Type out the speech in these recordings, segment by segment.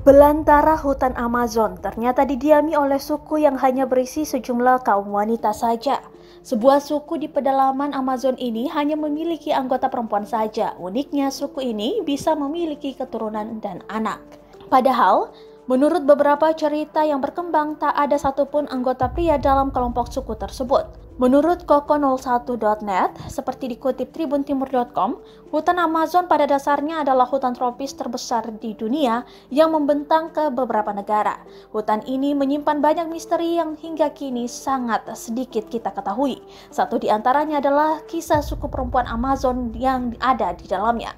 Belantara hutan Amazon ternyata didiami oleh suku yang hanya berisi sejumlah kaum wanita saja. Sebuah suku di pedalaman Amazon ini hanya memiliki anggota perempuan saja. Uniknya, suku ini bisa memiliki keturunan dan anak. Padahal, menurut beberapa cerita yang berkembang, tak ada satupun anggota pria dalam kelompok suku tersebut. Menurut Koko01.net, seperti dikutip tribuntimur.com, hutan Amazon pada dasarnya adalah hutan tropis terbesar di dunia yang membentang ke beberapa negara. Hutan ini menyimpan banyak misteri yang hingga kini sangat sedikit kita ketahui. Satu di antaranya adalah kisah suku perempuan Amazon yang ada di dalamnya.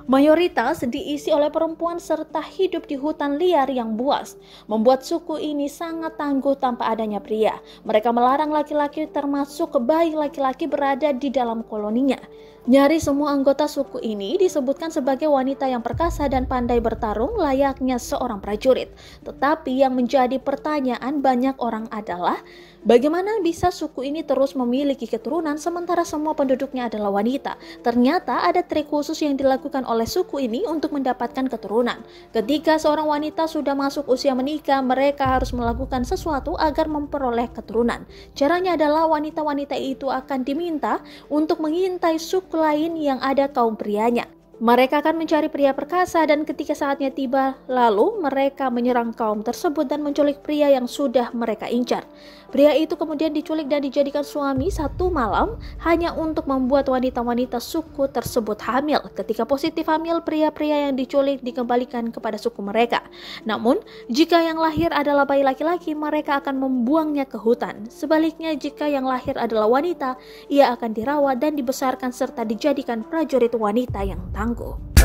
Mayoritas diisi oleh perempuan serta hidup di hutan liar yang buas, membuat suku ini sangat tangguh tanpa adanya pria. Mereka melarang laki-laki termasuk bayi laki-laki berada di dalam koloninya. Nyaris semua anggota suku ini disebutkan sebagai wanita yang perkasa dan pandai bertarung layaknya seorang prajurit. Tetapi yang menjadi pertanyaan banyak orang adalah, bagaimana bisa suku ini terus memiliki keturunan sementara semua penduduknya adalah wanita? Ternyata ada trik khusus yang dilakukan oleh suku ini untuk mendapatkan keturunan. Ketika seorang wanita sudah masuk usia menikah, mereka harus melakukan sesuatu agar memperoleh keturunan. Caranya adalah wanita-wanita itu akan diminta untuk mengintai suku lain yang ada kaum prianya. Mereka akan mencari pria perkasa dan ketika saatnya tiba, lalu mereka menyerang kaum tersebut dan menculik pria yang sudah mereka incar. Pria itu kemudian diculik dan dijadikan suami satu malam hanya untuk membuat wanita-wanita suku tersebut hamil. Ketika positif hamil, pria-pria yang diculik dikembalikan kepada suku mereka. Namun, jika yang lahir adalah bayi laki-laki, mereka akan membuangnya ke hutan. Sebaliknya, jika yang lahir adalah wanita, ia akan dirawat dan dibesarkan serta dijadikan prajurit wanita yang tangguh.